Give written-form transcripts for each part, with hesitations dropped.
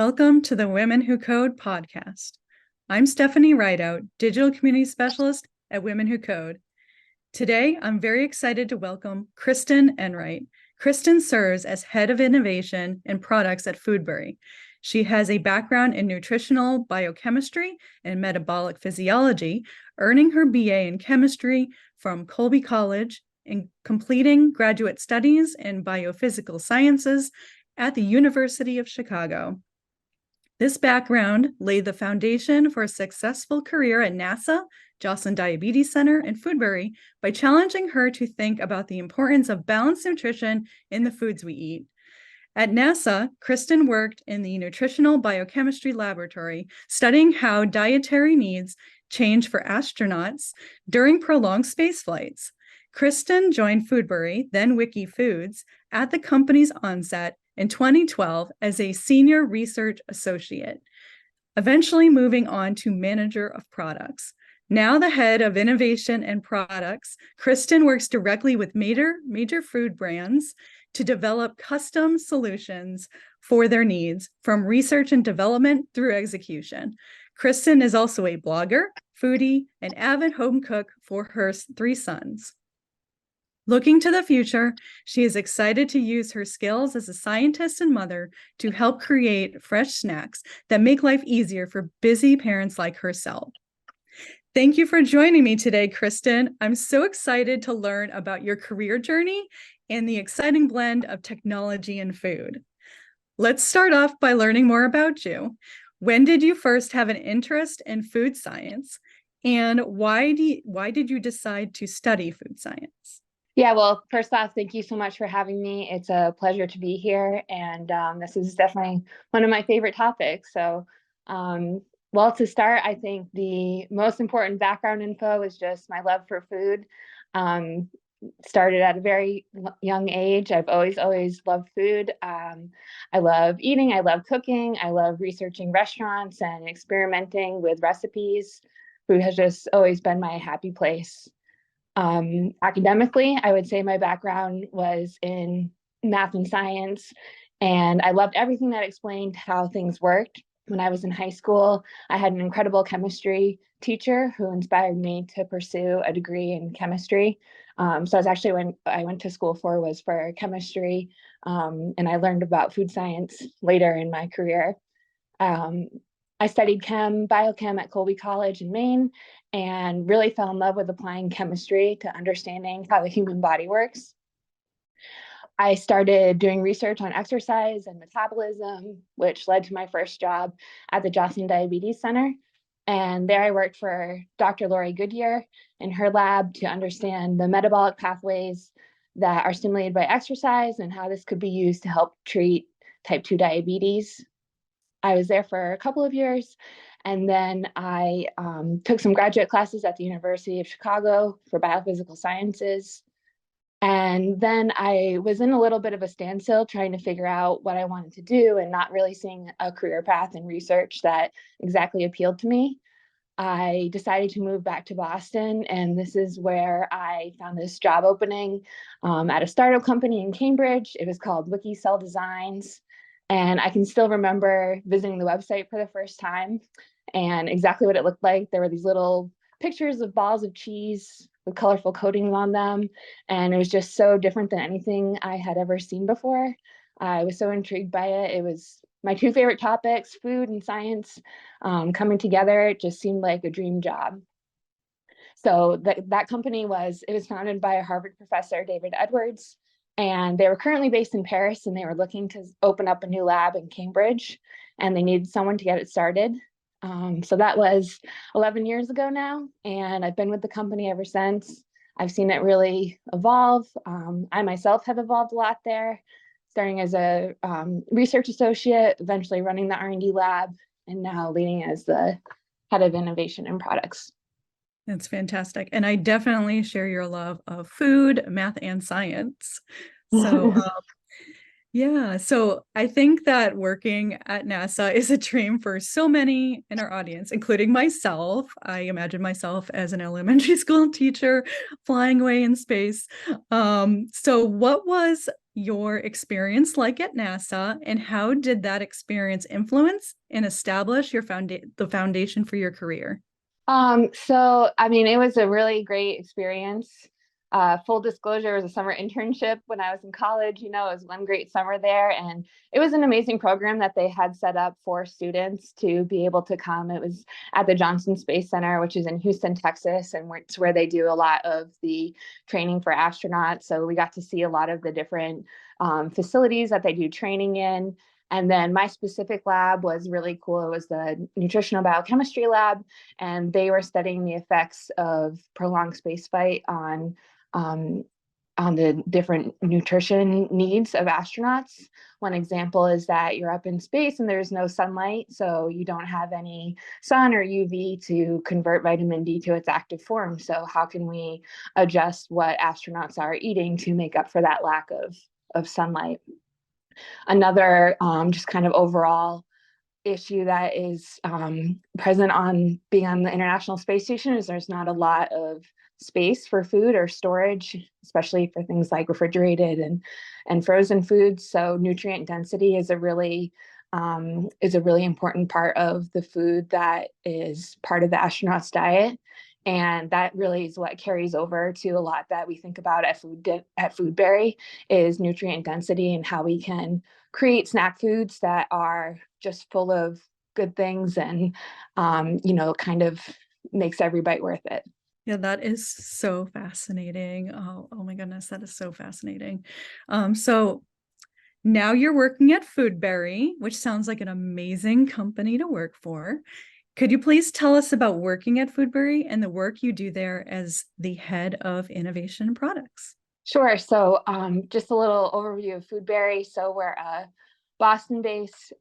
Welcome to the Women Who Code podcast. I'm Stephanie Rideout, Digital Community Specialist at Women Who Code. Today, I'm very excited to welcome Kristen Enright. Kristen serves as Head of Innovation and Products at Foodberry. She has a background in nutritional biochemistry and metabolic physiology, earning her BA in chemistry from Colby College and completing graduate studies in biophysical sciences at the University of Chicago. This background laid the foundation for a successful career at NASA, Joslin Diabetes Center, and Foodberry by challenging her to think about the importance of balanced nutrition in the foods we eat. At NASA, Kristen worked in the Nutritional Biochemistry Laboratory, studying how dietary needs change for astronauts during prolonged space flights. Kristen joined Foodberry, then Wiki Foods, at the company's onset in 2012 as a senior research associate, eventually moving on to manager of products. Now the head of innovation and products, Kristen works directly with major food brands to develop custom solutions for their needs, from research and development through execution. Kristen is also a blogger, foodie, and avid home cook for her 3 sons. Looking to the future, she is excited to use her skills as a scientist and mother to help create fresh snacks that make life easier for busy parents like herself. Thank you for joining me today, Kristen. I'm so excited to learn about your career journey and the exciting blend of technology and food. Let's start off by learning more about you. When did you first have an interest in food science, and why did you decide to study food science? Yeah, well, first off, thank you so much for having me. It's a pleasure to be here, and this is definitely one of my favorite topics. So, well, to start, I think the most important background info is just my love for food. Started at a very young age. I've always loved food. I love eating, I love cooking, I love researching restaurants and experimenting with recipes. Food has just always been my happy place. Academically, I would say my background was in math and science, and I loved everything that explained how things worked. When I was in high school, I had an incredible chemistry teacher who inspired me to pursue a degree in chemistry. So that's actually when I went to school was for chemistry, and I learned about food science later in my career. I studied biochem at Colby College in Maine, and really fell in love with applying chemistry to understanding how the human body works. I started doing research on exercise and metabolism, which led to my first job at the Joslin Diabetes Center. And there I worked for Dr. Lori Goodyear in her lab to understand the metabolic pathways that are stimulated by exercise and how this could be used to help treat type 2 diabetes. I was there for a couple of years, and then I took some graduate classes at the University of Chicago for biophysical sciences. And then I was in a little bit of a standstill trying to figure out what I wanted to do and not really seeing a career path in research that exactly appealed to me. I decided to move back to Boston, and this is where I found this job opening at a startup company in Cambridge. It was called Wiki Cell Designs. And I can still remember visiting the website for the first time and exactly what it looked like. There were these little pictures of balls of cheese with colorful coatings on them. And it was just so different than anything I had ever seen before. I was so intrigued by it. It was my 2 favorite topics, food and science, coming together. It just seemed like a dream job. So that company was founded by a Harvard professor, David Edwards. And they were currently based in Paris, and they were looking to open up a new lab in Cambridge, and they needed someone to get it started. So that was 11 years ago now, and I've been with the company ever since. I've seen it really evolve. I myself have evolved a lot there, starting as a research associate, eventually running the R&D lab, and now leading as the head of innovation and products. That's fantastic. And I definitely share your love of food, math, and science. So, yeah. So I think that working at NASA is a dream for so many in our audience, including myself. I imagine myself as an elementary school teacher flying away in space. So what was your experience like at NASA, and how did that experience influence and establish the foundation for your career? So I mean, it was a really great experience. Full disclosure, it was a summer internship when I was in college. It was one great summer there, and it was an amazing program that they had set up for students to be able to come. It was at the Johnson Space Center, which is in Houston, Texas, and it's where they do a lot of the training for astronauts. So we got to see a lot of the different facilities that they do training in. And then my specific lab was really cool. It was the nutritional biochemistry lab, and they were studying the effects of prolonged spaceflight um, on the different nutrition needs of astronauts. One example is that you're up in space and there's no sunlight, so you don't have any sun or UV to convert vitamin D to its active form. So how can we adjust what astronauts are eating to make up for that lack of sunlight? Another just kind of overall issue that is present on being on the International Space Station is there's not a lot of space for food or storage, especially for things like refrigerated and frozen foods. So nutrient density is a really important part of the food that is part of the astronaut's diet. And that really is what carries over to a lot that we think about at Foodberry is nutrient density and how we can create snack foods that are just full of good things and kind of makes every bite worth it. Yeah, that is so fascinating. Oh my goodness, that is so fascinating. So now you're working at Foodberry, which sounds like an amazing company to work for. Could you please tell us about working at Foodberry and the work you do there as the head of innovation and products? Sure. So just a little overview of Foodberry. So Boston-based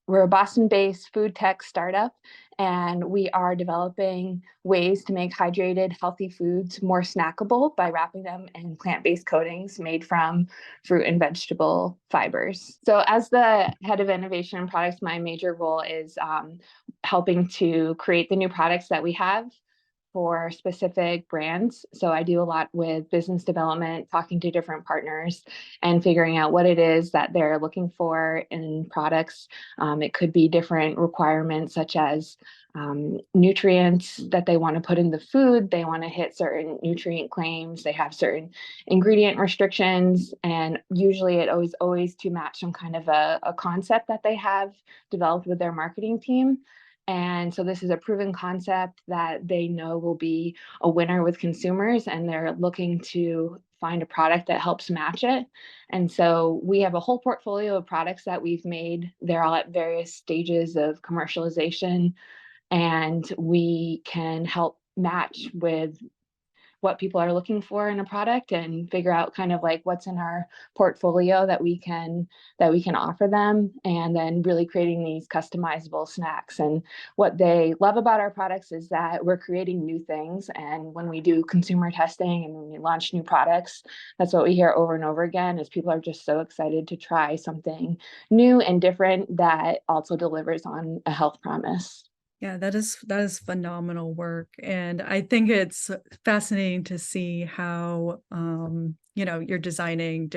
we're a Boston-based food tech startup, and we are developing ways to make hydrated, healthy foods more snackable by wrapping them in plant-based coatings made from fruit and vegetable fibers. So as the head of innovation and products, my major role is helping to create the new products that we have for specific brands. So I do a lot with business development, talking to different partners and figuring out what it is that they're looking for in products. It could be different requirements such as nutrients that they want to put in the food. They want to hit certain nutrient claims. They have certain ingredient restrictions. And usually it always to match some kind of a concept that they have developed with their marketing team. And so this is a proven concept that they know will be a winner with consumers, and they're looking to find a product that helps match it. And so we have a whole portfolio of products that we've made. They're all at various stages of commercialization, and we can help match with what people are looking for in a product and figure out kind of like what's in our portfolio that we can offer them, and then really creating these customizable snacks. And what they love about our products is that we're creating new things, and when we do consumer testing and when we launch new products, that's what we hear over and over again is people are just so excited to try something new and different that also delivers on a health promise. Yeah, that is phenomenal work. And I think it's fascinating to see how you're designing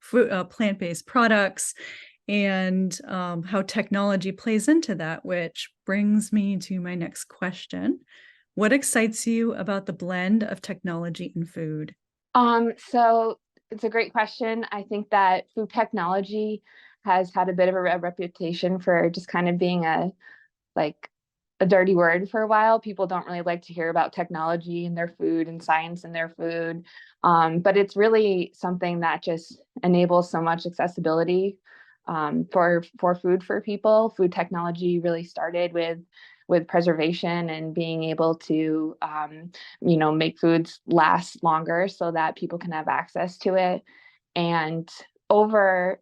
food, plant-based products, and how technology plays into that, which brings me to my next question. What excites you about the blend of technology and food? So it's a great question. I think that food technology has had a bit of a reputation for just kind of being like a dirty word for a while. People don't really like to hear about technology in their food and science in their food. But it's really something that just enables so much accessibility for food for people. Food technology really started with preservation and being able to make foods last longer so that people can have access to it. And over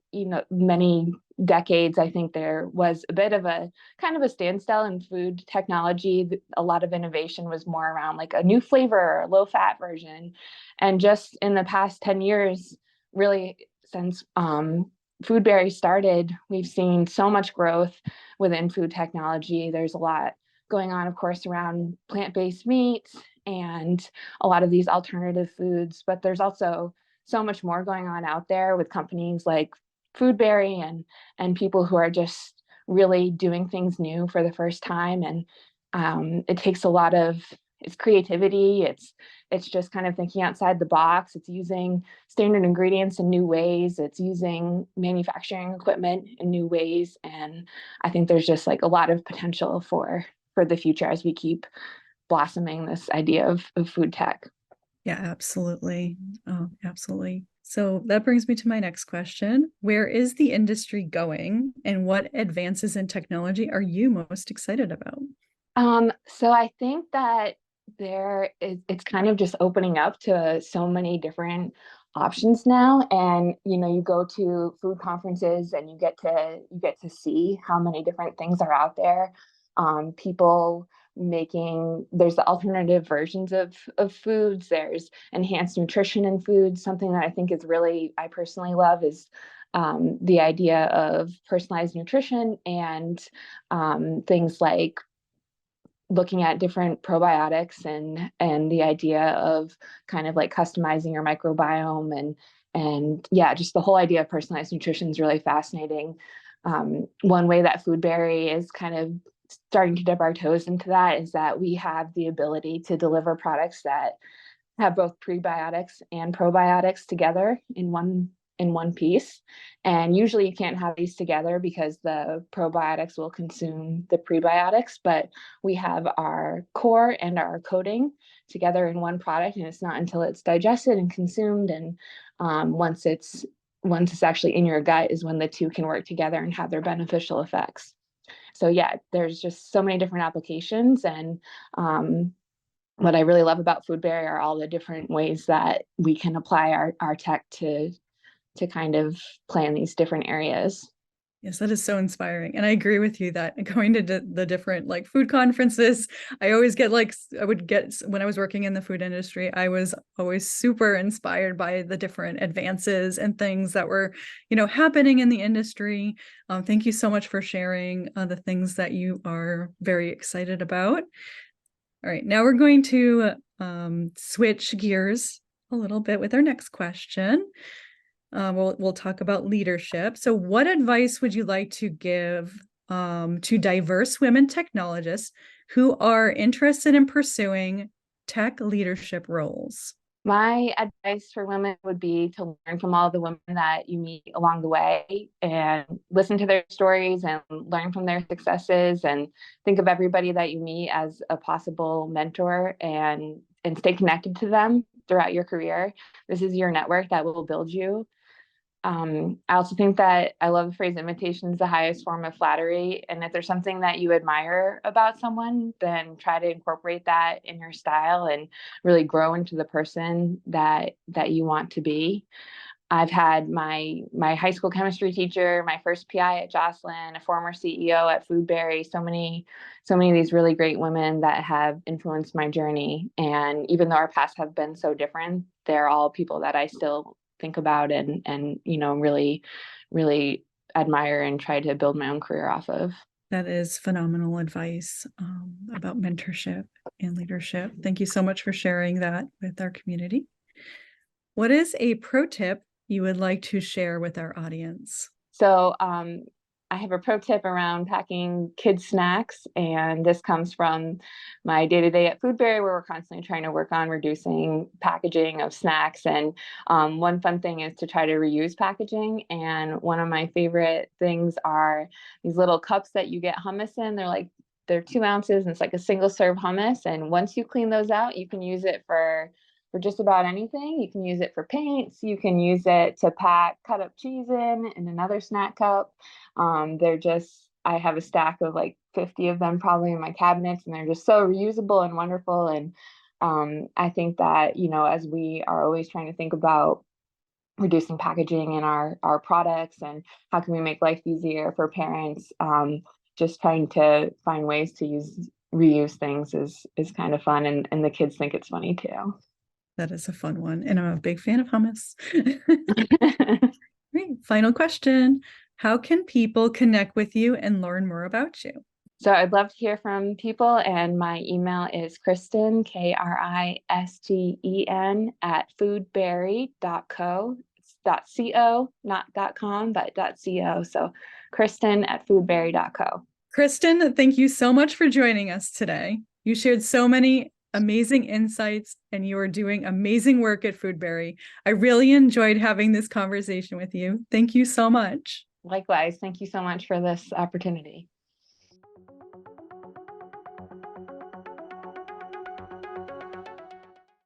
many decades, I think there was a bit of a kind of a standstill in food technology. A lot of innovation was more around like a new flavor or a low fat version. And just in the past 10 years, really since Foodberry started, we've seen so much growth within food technology. There's a lot going on, of course, around plant-based meats and a lot of these alternative foods, but there's also so much more going on out there with companies like Foodberry and people who are just really doing things new for the first time. And it takes a lot of it's creativity. It's just kind of thinking outside the box. It's using standard ingredients in new ways. It's using manufacturing equipment in new ways. And I think there's just like a lot of potential for the future as we keep blossoming this idea of food tech. Yeah, absolutely. Oh, absolutely. So that brings me to my next question. Where is the industry going, and what advances in technology are you most excited about? So I think that it's kind of just opening up to so many different options now. And you go to food conferences and you get to see how many different things are out there. People making there's the alternative versions of foods. There's enhanced nutrition in foods. Something that I think is really I personally love is the idea of personalized nutrition and things like looking at different probiotics and the idea of kind of like customizing your microbiome and yeah, just the whole idea of personalized nutrition is really fascinating. One way that Foodberry is kind of starting to dip our toes into that is that we have the ability to deliver products that have both prebiotics and probiotics together in one piece. And usually you can't have these together because the probiotics will consume the prebiotics, but we have our core and our coating together in one product, and it's not until it's digested and consumed and once it's actually in your gut is when the two can work together and have their beneficial effects. So yeah, there's just so many different applications. And what I really love about Foodberry are all the different ways that we can apply our tech to kind of play in these different areas. Yes, that is so inspiring. And I agree with you that going to the different like food conferences, I always get like, I would get when I was working in the food industry, I was always super inspired by the different advances and things that were, happening in the industry. Thank you so much for sharing the things that you are very excited about. All right, now we're going to switch gears a little bit with our next question. We'll talk about leadership. So, what advice would you like to give to diverse women technologists who are interested in pursuing tech leadership roles? My advice for women would be to learn from all the women that you meet along the way and listen to their stories and learn from their successes and think of everybody that you meet as a possible mentor and stay connected to them throughout your career. This is your network that will build you. I also think that I love the phrase imitation is the highest form of flattery. And if there's something that you admire about someone, then try to incorporate that in your style and really grow into the person that you want to be. I've had my high school chemistry teacher, my first PI at Jocelyn, a former CEO at Foodberry, so many of these really great women that have influenced my journey. And even though our paths have been so different, they're all people that I still think about and really admire and try to build my own career off of. That is phenomenal advice about mentorship and leadership. Thank you so much for sharing that with our community. What is a pro tip you would like to share with our audience? So I have a pro tip around packing kids snacks, and this comes from my day-to-day at Foodberry, where we're constantly trying to work on reducing packaging of snacks. And one fun thing is to try to reuse packaging. And one of my favorite things are these little cups that you get hummus in. They're 2 ounces, and it's like a single serve hummus. And once you clean those out, you can use it for just about anything. You can use it for paints. You can use it to cut up cheese in another snack cup. I have a stack of like 50 of them probably in my cabinets, and they're just so reusable and wonderful. And I think that, as we are always trying to think about reducing packaging in our products and how can we make life easier for parents, just trying to find ways to reuse things is kind of fun. And the kids think it's funny too. That is a fun one. And I'm a big fan of hummus. Great. Final question. How can people connect with you and learn more about you? So I'd love to hear from people, and my email is Kristen, Kristen, at foodberry.co. It's .co, not .com, but .co. So Kristen at foodberry.co. Kristen, thank you so much for joining us today. You shared so many amazing insights and you are doing amazing work at Foodberry. I really enjoyed having this conversation with you. Thank you so much. Likewise, thank you so much for this opportunity.